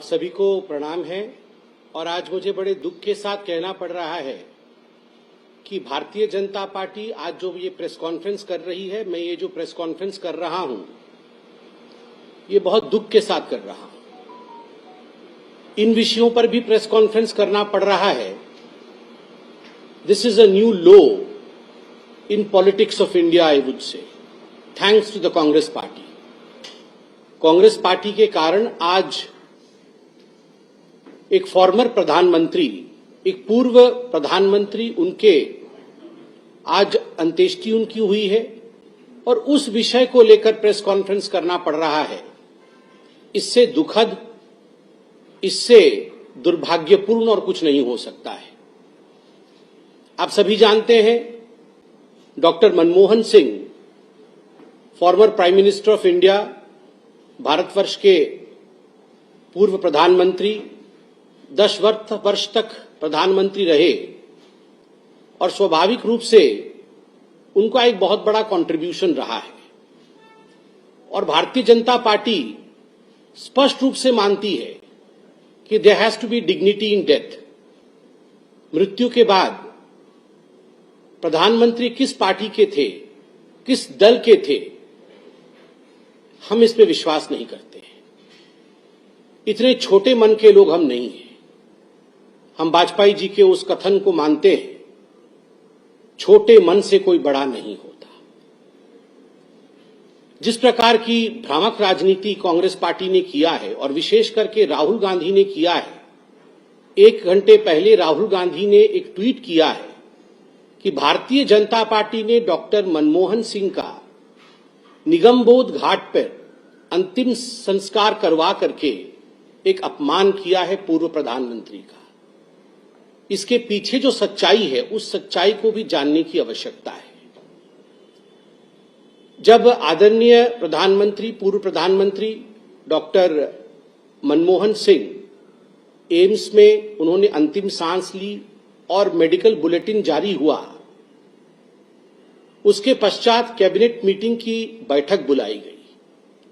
सभी को प्रणाम है और आज मुझे बड़े दुख के साथ कहना पड़ रहा है कि भारतीय जनता पार्टी आज जो ये प्रेस कॉन्फ्रेंस कर रही है, मैं ये जो प्रेस कॉन्फ्रेंस कर रहा हूं, ये बहुत दुख के साथ कर रहा हूं। इन विषयों पर भी प्रेस कॉन्फ्रेंस करना पड़ रहा है। This is a new low in politics of India, I would say, thanks to the Congress party. Congress party के कारण आज एक फॉर्मर प्रधानमंत्री, एक पूर्व प्रधानमंत्री, उनके आज अंत्येष्टि उनकी हुई है और उस विषय को लेकर प्रेस कॉन्फ्रेंस करना पड़ रहा है। इससे दुखद, इससे दुर्भाग्यपूर्ण और कुछ नहीं हो सकता है। आप सभी जानते हैं, doctor Manmohan Singh, farmer prime minister of India, Bharatvarsh के पूर्व प्रधानमंत्री, 10 वर्ष तक प्रधानमंत्री रहे और स्वाभाविक रूप से उनका एक बहुत बड़ा कंट्रीब्यूशन रहा है। और भारतीय जनता पार्टी स्पष्ट रूप से मानती है कि there has to be dignity in death. मृत्यु के बाद प्रधानमंत्री किस पार्टी के थे, किस दल के थे, हम इस पे विश्वास नहीं करते हैं। इतने छोटे मन के लोग हम नहीं हैं। हम वाजपेयी जी के उस कथन को मानते हैं, छोटे मन से कोई बड़ा नहीं होता। जिस प्रकार की भ्रामक राजनीति कांग्रेस पार्टी ने किया है और विशेष करके राहुल गांधी ने किया है, 1 घंटे पहले राहुल गांधी ने एक ट्वीट किया है कि भारतीय जनता पार्टी ने डॉक्टर मनमोहन सिंह का निगमबोध घाट पर अंतिम संस्कार करवा करके एक अपमान किया है पूर्व प्रधानमंत्री का। इसके पीछे जो सच्चाई है, उस सच्चाई को भी जानने की आवश्यकता है। जब आदरणीय प्रधानमंत्री, पूर्व प्रधानमंत्री डॉक्टर मनमोहन सिंह एम्स में उन्होंने अंतिम सांस ली और मेडिकल बुलेटिन जारी हुआ, उसके पश्चात कैबिनेट मीटिंग की बैठक बुलाई गई।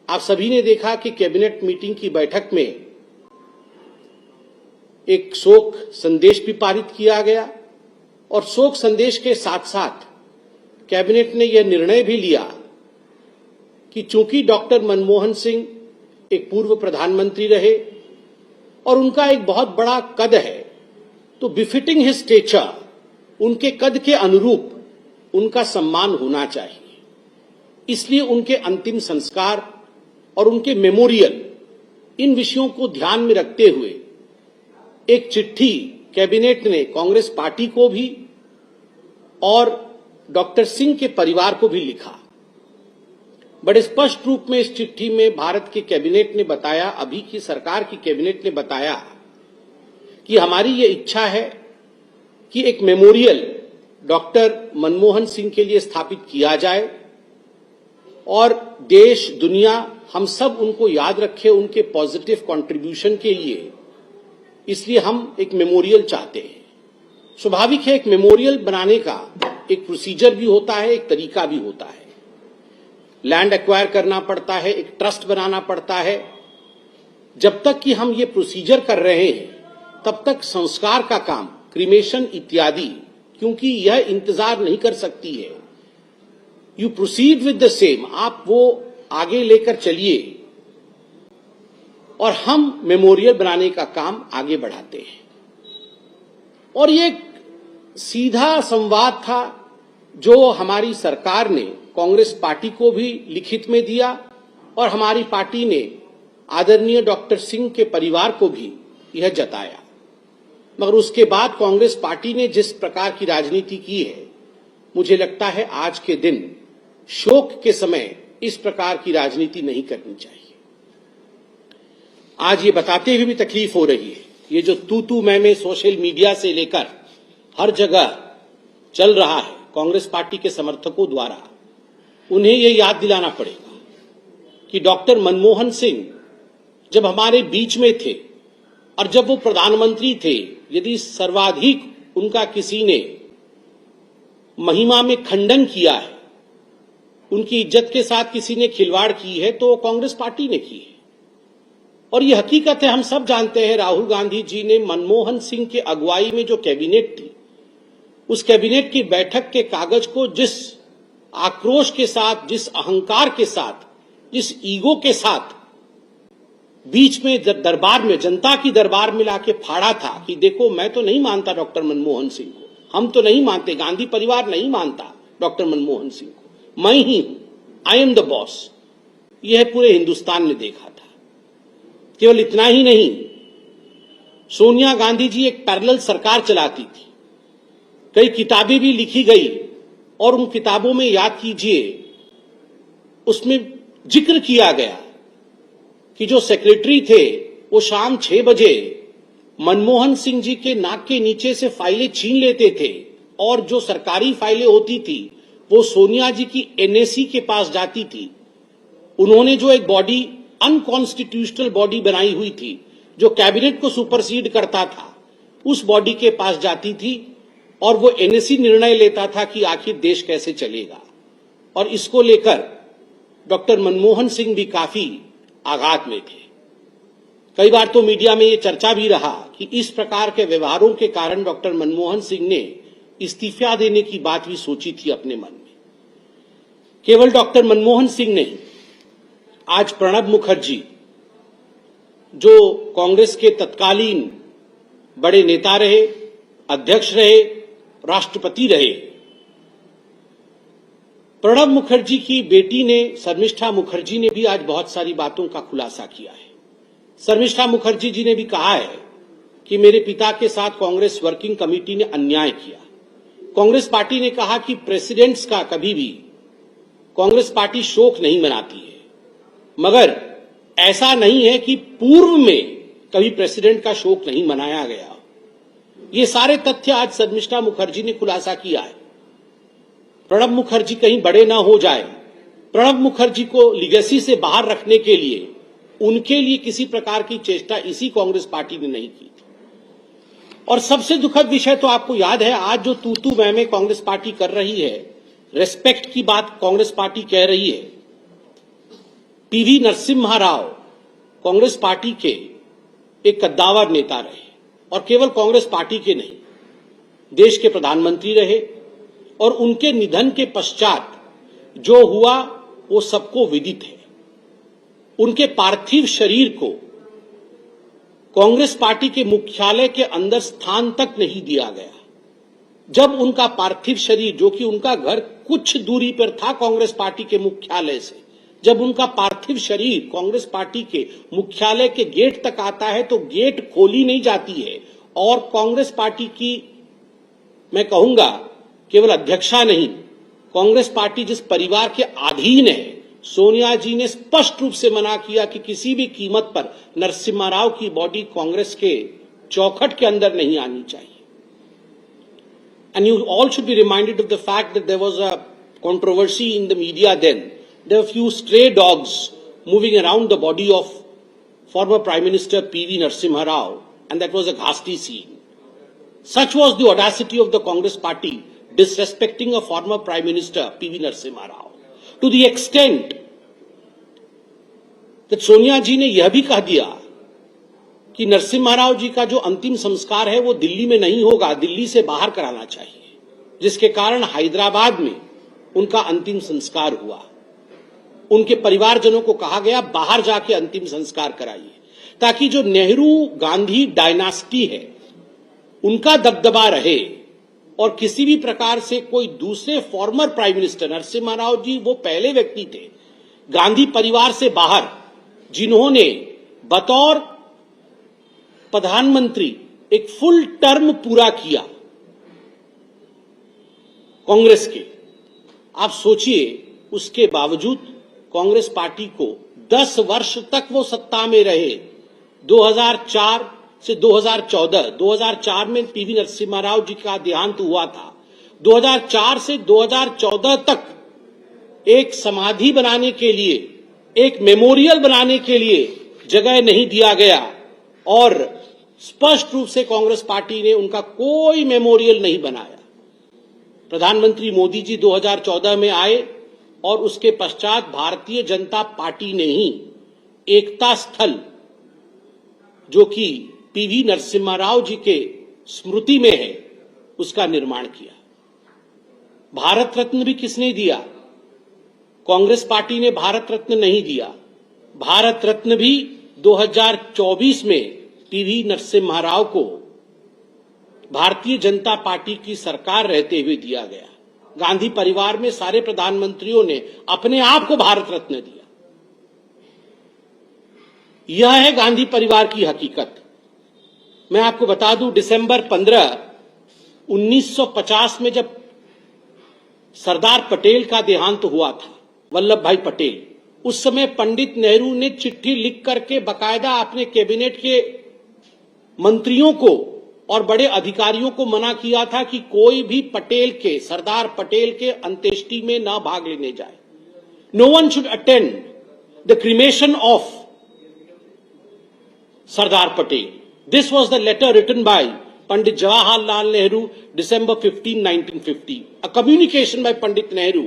आप सभी ने देखा कि कैबिनेट मीटिंग की बैठक में एक शोक संदेश भी पारित किया गया और शोक संदेश के साथ साथ कैबिनेट ने यह निर्णय भी लिया कि चूंकि डॉक्टर मनमोहन सिंह एक पूर्व प्रधानमंत्री रहे और उनका एक बहुत बड़ा कद है, तो बिफिटिंग हिज स्टेचर, उनके कद के अनुरूप उनका सम्मान होना चाहिए। इसलिए उनके अंतिम संस्कार और उनके मेमोरियल, इन विषयों को ध्यान में रखते हुए एक चिट्ठी कैबिनेट ने कांग्रेस पार्टी को भी और डॉक्टर सिंह के परिवार को भी लिखा। बड़े स्पष्ट रूप में इस चिट्ठी में भारत के कैबिनेट ने बताया, अभी की सरकार की कैबिनेट ने बताया कि हमारी ये इच्छा है कि एक मेमोरियल डॉक्टर मनमोहन सिंह के लिए स्थापित किया जाए और देश, दुनिया, हम सब उनको याद रखें उनके पॉजिटिव कंट्रीब्यूशन के लिए। इसलिए हम एक मेमोरियल चाहते हैं। स्वाभाविक है, एक मेमोरियल बनाने का एक प्रोसीजर भी होता है, एक तरीका भी होता है। लैंड एक्वायर करना पड़ता है, एक ट्रस्ट बनाना पड़ता है। जब तक कि हम ये प्रोसीजर कर रहे हैं, तब तक संस्कार का काम, क्रीमेशन इत्यादि, क्योंकि यह इंतजार नहीं कर सकती है। You proceed with the same, आप वो आगे लेकर चलिए और हम मेमोरियल बनाने का काम आगे बढ़ाते हैं। और ये एक सीधा संवाद था जो हमारी सरकार ने कांग्रेस पार्टी को भी लिखित में दिया और हमारी पार्टी ने आदरणीय डॉक्टर सिंह के परिवार को भी यह जताया। मगर उसके बाद कांग्रेस पार्टी ने जिस प्रकार की राजनीति की है, मुझे लगता है आज के दिन शोक के समय इस प्रकार की राजनीति नहीं करनी चाहिए। आज ये बताते हुए भी तकलीफ हो रही है, ये जो तू मैं सोशल मीडिया से लेकर हर जगह चल रहा है कांग्रेस पार्टी के समर्थकों द्वारा, उन्हें ये याद दिलाना पड़ेगा कि डॉक्टर मनमोहन सिंह जब हमारे बीच में थे और जब वो प्रधानमंत्री थे, यदि सर्वाधिक उनका किसी ने महिमा में खंडन किया है, उनकी इज्जत के साथ किसी ने खिलवाड़ की है, तो कांग्रेस पार्टी ने की है। और ये हकीकत है, हम सब जानते हैं, राहुल गांधी जी ने मनमोहन सिंह के अगुवाई में जो कैबिनेट थी, उस कैबिनेट की बैठक के कागज को जिस आक्रोश के साथ, जिस अहंकार के साथ, जिस ईगो के साथ बीच में दरबार में, जनता की दरबार में लाके फाड़ा था कि देखो मैं तो नहीं मानता डॉक्टर मनमोहन सिंह को, हम तो नहीं मानते, गांधी परिवार नहीं मानता डॉक्टर मनमोहन सिंह को, मैं ही हूं, आई एम द बॉस, यह पूरे हिंदुस्तान ने देखा था। केवल इतना ही नहीं, सोनिया गांधी जी एक पैरेलल सरकार चलाती थी, कई किताबें भी लिखी गई और उन किताबों में याद कीजिए, उसमें जिक्र किया गया कि जो सेक्रेटरी थे वो शाम 6 बजे मनमोहन सिंह जी के नाक के नीचे से फाइलें छीन लेते थे और जो सरकारी फाइलें होती थी वो सोनिया जी की एनएसी के पास जाती थी। उन्होंने जो एक बॉडी, अनकॉन्स्टिट्यूशनल बॉडी बनाई हुई थी जो कैबिनेट को सुपरसीड करता था, उस बॉडी के पास जाती थी और वो एनएसी निर्णय लेता था कि आखिर देश कैसे चलेगा। और इसको लेकर डॉक्टर मनमोहन सिंह भी काफी आघात में थे। कई बार तो मीडिया में ये चर्चा भी रहा कि इस प्रकार के व्यवहारों के कारण डॉक्टर मनमोहन सिंह ने इस्तीफा देने की बात भी सोची थी अपने मन में। केवल डॉक्टर मनमोहन सिंह नहीं, आज प्रणब मुखर्जी जो कांग्रेस के तत्कालीन बड़े नेता रहे, अध्यक्ष रहे, राष्ट्रपति रहे, प्रणब मुखर्जी की बेटी ने, शर्मिष्ठा मुखर्जी ने भी आज बहुत सारी बातों का खुलासा किया है। शर्मिष्ठा मुखर्जी जी ने भी कहा है कि मेरे पिता के साथ कांग्रेस वर्किंग कमेटी ने अन्याय किया। कांग्रेस पार्टी ने कहा कि प्रेसिडेंट्स का कभी भी कांग्रेस पार्टी शोक नहीं मनाती है, मगर ऐसा नहीं है कि पूर्व में कभी प्रेसिडेंट का शोक नहीं मनाया गया। ये सारे तथ्य आज शर्मिष्ठा मुखर्जी ने खुलासा किया है। प्रणब मुखर्जी कहीं बड़े ना हो जाए, प्रणब मुखर्जी को लीगेसी से बाहर रखने के लिए, उनके लिए किसी प्रकार की चेष्टा इसी कांग्रेस पार्टी ने नहीं की थी। और सबसे दुखद विषय तो आपको याद है, आज जो तू मैं कांग्रेस पार्टी कर रही है, रेस्पेक्ट की बात कांग्रेस पार्टी कह रही है। पीवी नरसिम्हा राव कांग्रेस पार्टी के एक कद्दावर नेता रहे और केवल कांग्रेस पार्टी के नहीं, देश के प्रधानमंत्री रहे और उनके निधन के पश्चात जो हुआ वो सबको विदित है। उनके पार्थिव शरीर को कांग्रेस पार्टी के मुख्यालय के अंदर स्थान तक नहीं दिया गया। जब उनका पार्थिव शरीर, जो कि उनका घर कुछ दूरी पर था कांग्रेस पार्टी के मुख्यालय से, जब उनका पार्थिव शरीर कांग्रेस पार्टी के मुख्यालय के गेट तक आता है तो गेट खोली नहीं जाती है और कांग्रेस पार्टी की, मैं कहूंगा केवल अध्यक्षा नहीं, कांग्रेस पार्टी जिस परिवार के अधीन है, सोनिया जी ने स्पष्ट रूप से मना किया कि किसी भी कीमत पर नरसिम्हा राव की बॉडी कांग्रेस के चौखट के अंदर नहीं आनी चाहिए। And you all should be reminded of the fact that there was a controversy in the media then. There were a few stray dogs moving around the body of former Prime Minister P.V. Narasimha Rao, and that was a ghastly scene. Such was the audacity of the Congress party disrespecting a former Prime Minister P.V. Narasimha Rao, to the extent that Sonia जी ने यह भी कह दिया कि नरसिम्हा राव जी का जो अंतिम संस्कार है वो दिल्ली में नहीं होगा, दिल्ली से बाहर कराना चाहिए, जिसके कारण हैदराबाद में उनका अंतिम संस्कार हुआ। उनके परिवारजनों को कहा गया बाहर जाके अंतिम संस्कार कराइए, ताकि जो नेहरू गांधी डायनास्टी है उनका दबदबा रहे और किसी भी प्रकार से कोई दूसरे former prime minister, Narasimha Rao ji वो पहले व्यक्ति थे गांधी परिवार से बाहर जिन्होंने बतौर प्रधानमंत्री एक फुल टर्म पूरा किया कांग्रेस के। आप सोचिए, उसके बावजूद कांग्रेस पार्टी को 10 वर्ष तक वो सत्ता में रहे। 2004 से 2014, 2004 में पीवी नरसिम्हा राव जी का देहांत हुआ था। 2004 से 2014 तक एक समाधि बनाने के लिए, एक मेमोरियल बनाने के लिए जगह नहीं दिया गया और स्पष्ट रूप से कांग्रेस पार्टी ने उनका कोई मेमोरियल नहीं बनाया। प्रधानमंत्री मोदी जी 2014 में आए और उसके पश्चात भारतीय जनता पार्टी ने ही एकता स्थल जो कि पीवी नरसिम्हा राव जी के स्मृति में है, उसका निर्माण किया। भारत रत्न भी किसने दिया? कांग्रेस पार्टी ने भारत रत्न नहीं दिया। भारत रत्न भी 2024 में पीवी नरसिम्हा राव को भारतीय जनता पार्टी की सरकार रहते हुए दिया गया। गांधी परिवार में सारे प्रधानमंत्रियों ने अपने आप को भारत रत्न दिया। यह है गांधी परिवार की हकीकत। मैं आपको बता दूं, दिसंबर 15, 1950 में जब सरदार पटेल का देहांत हुआ था, वल्लभ भाई पटेल, उस समय पंडित नेहरू ने चिट्ठी लिख करके बकायदा अपने कैबिनेट के मंत्रियों को और बड़े अधिकारियों को मना किया था कि कोई भी पटेल के, सरदार पटेल के अंत्येष्टि में ना भाग लेने जाए। No one should attend the cremation of Sardar Patel. This was the letter written by Pandit Jawaharlal Nehru, December 15, 1950. A communication by Pandit Nehru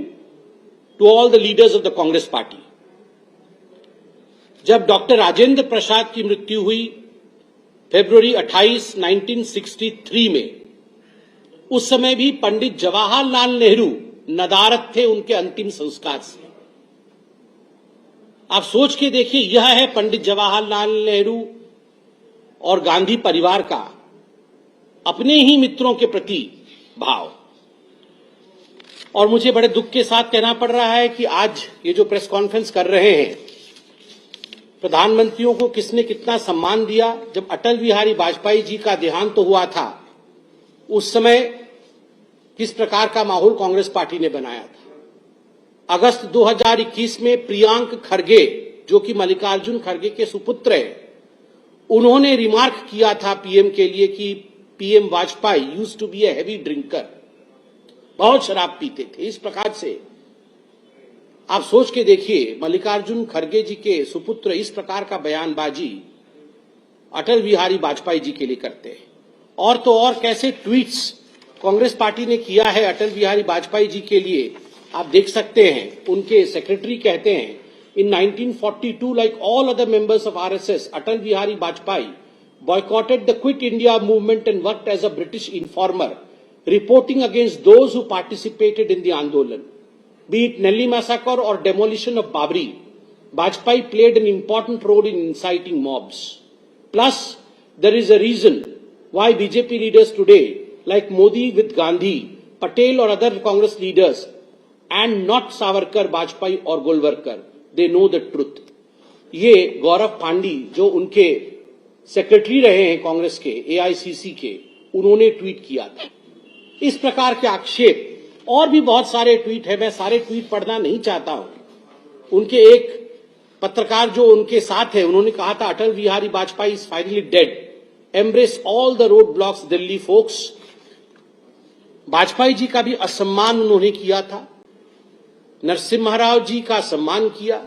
to all the leaders of the Congress Party. जब doctor Rajendra Prasad की मृत्यु हुई फरवरी 28, 1963 में, उस समय भी पंडित जवाहरलाल नेहरू नदारद थे उनके अंतिम संस्कार से। आप सोच के देखिए, यह है पंडित जवाहरलाल नेहरू और गांधी परिवार का अपने ही मित्रों के प्रति भाव। और मुझे बड़े दुख के साथ कहना पड़ रहा है कि आज ये जो प्रेस कॉन्फ्रेंस कर रहे हैं, प्रधानमंत्रियों को किसने कितना सम्मान दिया। जब अटल बिहारी वाजपेयी जी का देहांत हुआ था, उस समय किस प्रकार का माहौल कांग्रेस पार्टी ने बनाया था। अगस्त 2021 में प्रियांक खरगे, जो कि मल्लिकार्जुन खरगे के सुपुत्र हैं, उन्होंने रिमार्क किया था पीएम के लिए कि PM Vajpayee used to be a heavy drinker, बहुत शराब पीते थे। इस प्रकार से आप सोच के देखिए, मल्लिकार्जुन खरगे जी के सुपुत्र इस प्रकार का बयानबाजी अटल बिहारी वाजपेयी जी के लिए करते हैं। और तो और कैसे ट्वीट्स कांग्रेस पार्टी ने किया है अटल बिहारी वाजपेयी जी के लिए, आप देख सकते हैं। उनके सेक्रेटरी कहते हैं, in 1942, like all other members of RSS, Atal Bihari Vajpayee boycotted the Quit India movement and worked as a British informer, reporting against those who participated in the Andolan. Be it Nelli massacre or demolition of Babri, Vajpayee played an important role in inciting mobs. Plus, there is a reason why BJP leaders today, like Modi with Gandhi, Patel or other Congress leaders, and not Savarkar, Vajpayee or Golwalkar, they know the truth. ये गौरव पांडी, जो उनके secretary रहे हैं कांग्रेस के, AICC के, उन्होंने tweet किया था। इस प्रकार के आक्षेप और भी बहुत सारे ट्वीट है, मैं सारे ट्वीट पढ़ना नहीं चाहता हूं। उनके एक पत्रकार जो उनके साथ है, उन्होंने कहा था, Atal Bihari Vajpayee is finally dead, embrace all the road blocks Delhi folks. Vajpayee ji का भी असम्मान उन्होंने किया था, नरसिम्हा राव जी का सम्मान किया,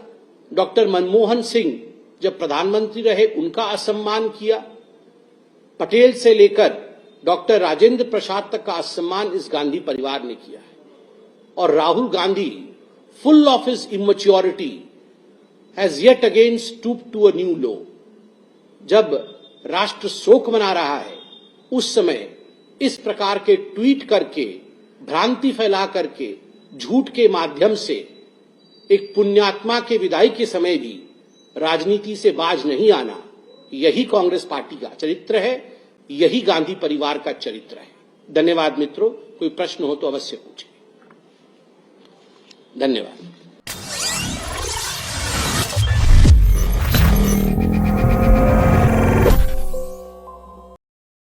डॉक्टर मनमोहन सिंह जब प्रधानमंत्री रहे उनका असम्मान किया, पटेल से लेकर डॉक्टर राजेंद्र प्रसाद तक का असम्मान इस गांधी परिवार ने किया है। और Rahul Gandhi, full of his immaturity, has yet again stooped to a new low. जब राष्ट्र शोक मना रहा है, उस समय इस प्रकार के ट्वीट करके, भ्रांति फैला करके, झूठ के माध्यम से एक पुण्यात्मा के विदाई के समय भी राजनीति से बाज नहीं आना, यही कांग्रेस पार्टी का चरित्र है, यही गांधी परिवार का चरित्र है। धन्यवाद मित्रों, कोई प्रश्न हो तो अवश्य पूछें। धन्यवाद।